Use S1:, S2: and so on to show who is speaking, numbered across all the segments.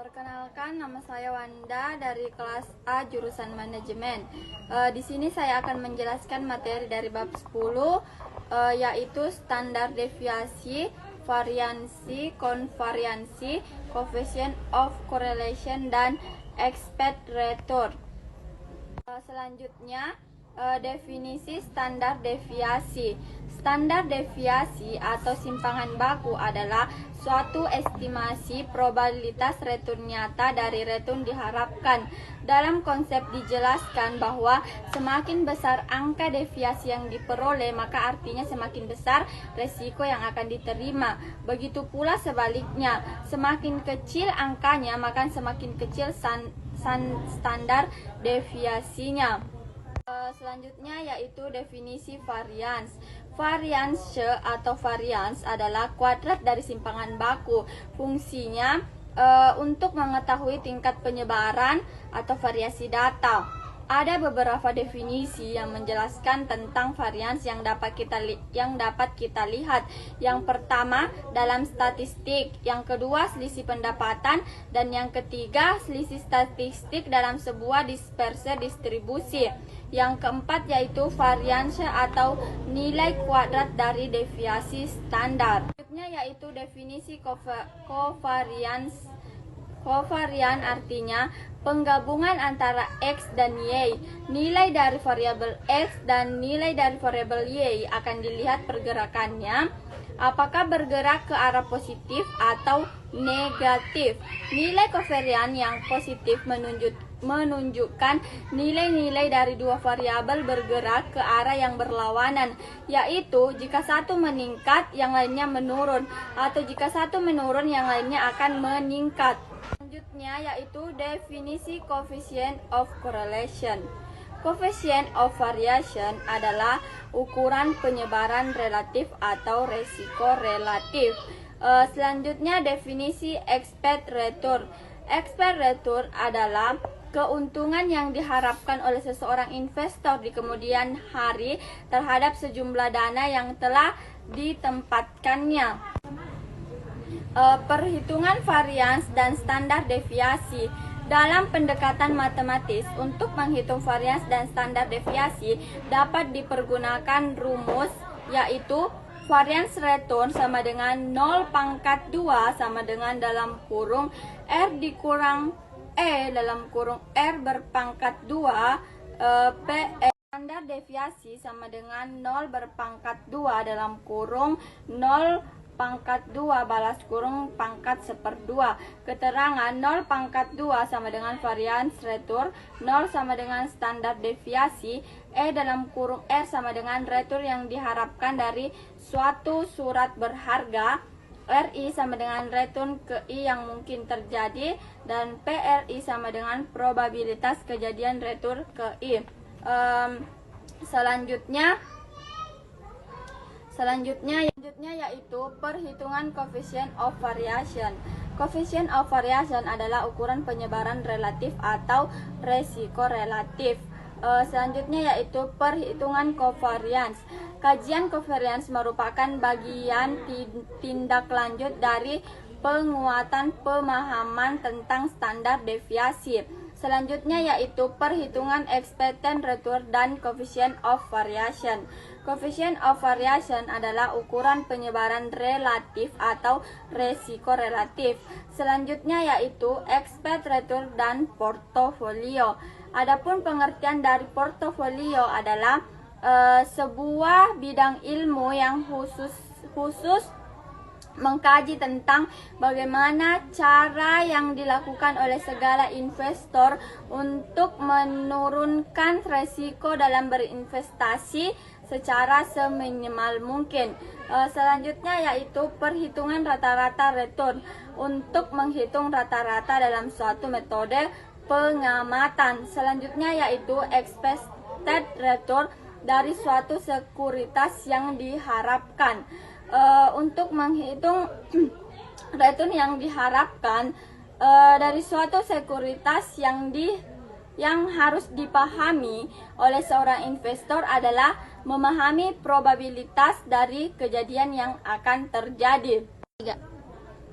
S1: Perkenalkan, nama saya Wanda dari kelas A jurusan manajemen. Di sini saya akan menjelaskan materi dari bab 10, yaitu standar deviasi, variansi, konvariansi, coefficient of correlation, dan expect return. Selanjutnya, definisi standar deviasi. Standar deviasi atau simpangan baku adalah suatu estimasi probabilitas return nyata dari return diharapkan. Dalam konsep dijelaskan bahwa semakin besar angka deviasi yang diperoleh, maka artinya semakin besar resiko yang akan diterima. Begitu pula sebaliknya, semakin kecil angkanya, maka semakin kecil standar deviasinya. Selanjutnya yaitu definisi varians. Variance atau varians adalah kuadrat dari simpangan baku. Fungsinya untuk mengetahui tingkat penyebaran atau variasi data. Ada beberapa definisi yang menjelaskan tentang varians yang dapat kita lihat. Yang pertama, dalam statistik. Yang kedua, selisih pendapatan. Dan yang ketiga, selisih statistik dalam sebuah disperse distribusi. Yang keempat yaitu varians atau nilai kuadrat dari deviasi standar. Selanjutnya yaitu definisi covariance. Covarian artinya penggabungan antara X dan Y. Nilai dari variabel X dan nilai dari variabel Y akan dilihat pergerakannya, apakah bergerak ke arah positif atau negatif. Nilai covarian yang positif menunjukkan nilai-nilai dari dua variabel bergerak ke arah yang berlawanan, yaitu jika satu meningkat, yang lainnya menurun, atau jika satu menurun, yang lainnya akan meningkat. Selanjutnya yaitu definisi coefficient of correlation. Coefficient of variation adalah ukuran penyebaran relatif atau resiko relatif. Selanjutnya definisi expect return. Expect return adalah keuntungan yang diharapkan oleh seseorang investor di kemudian hari terhadap sejumlah dana yang telah ditempatkannya. Perhitungan varians dan standar deviasi. Dalam pendekatan matematis, untuk menghitung varians dan standar deviasi dapat dipergunakan rumus, yaitu varians return sama dengan 0 pangkat 2 sama dengan dalam kurung R dikurang E dalam kurung R berpangkat 2 PE. Standar deviasi sama dengan 0 berpangkat 2 dalam kurung 0 pangkat 2 balas kurung pangkat 1/2. Keterangan 0 pangkat 2 sama dengan varians return, 0 sama dengan standar deviasi, E dalam kurung R sama dengan return yang diharapkan dari suatu surat berharga, RI sama dengan return ke I yang mungkin terjadi, dan PRI sama dengan probabilitas kejadian return ke I. Selanjutnya yaitu perhitungan coefficient of variation. Coefficient of variation adalah ukuran penyebaran relatif atau resiko relatif. Selanjutnya yaitu perhitungan covariance. Kajian covariance merupakan bagian tindak lanjut dari penguatan pemahaman tentang standar deviasi. Selanjutnya yaitu perhitungan expected return dan coefficient of variation. Coefficient of variation adalah ukuran penyebaran relatif atau resiko relatif. Selanjutnya yaitu expected return dan portofolio. Adapun pengertian dari portofolio adalah sebuah bidang ilmu yang khusus mengkaji tentang bagaimana cara yang dilakukan oleh segala investor untuk menurunkan resiko dalam berinvestasi secara seminimal mungkin. Selanjutnya yaitu perhitungan rata-rata return, untuk menghitung rata-rata dalam suatu metode pengamatan. Selanjutnya yaitu expected return dari suatu sekuritas yang diharapkan. Untuk menghitung return yang diharapkan dari suatu sekuritas yang harus dipahami oleh seorang investor adalah memahami probabilitas dari kejadian yang akan terjadi.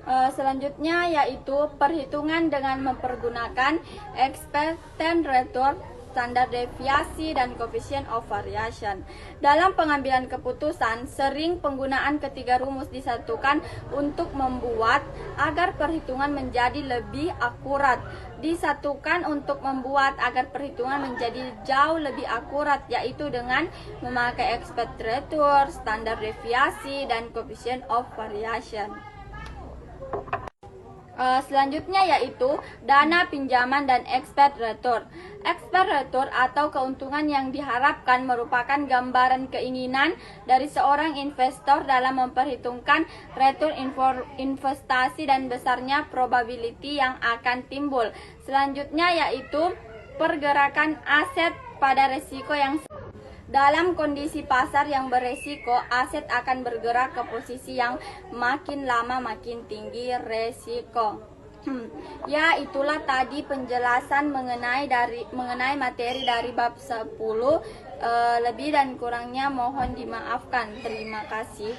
S1: Selanjutnya yaitu perhitungan dengan mempergunakan expected return, standar deviasi, dan coefficient of variation. Dalam pengambilan keputusan, sering penggunaan ketiga rumus disatukan untuk membuat agar perhitungan menjadi lebih akurat. Disatukan untuk membuat agar perhitungan menjadi jauh lebih akurat, yaitu dengan memakai expected return, standar deviasi, dan coefficient of variation. Selanjutnya yaitu dana pinjaman dan expected return. Expected return atau keuntungan yang diharapkan merupakan gambaran keinginan dari seorang investor dalam memperhitungkan return investasi dan besarnya probability yang akan timbul. Selanjutnya yaitu pergerakan aset pada resiko yang dalam kondisi pasar yang beresiko, aset akan bergerak ke posisi yang makin lama makin tinggi resiko. Ya, itulah tadi penjelasan mengenai materi dari bab 10. Lebih dan kurangnya mohon dimaafkan. Terima kasih.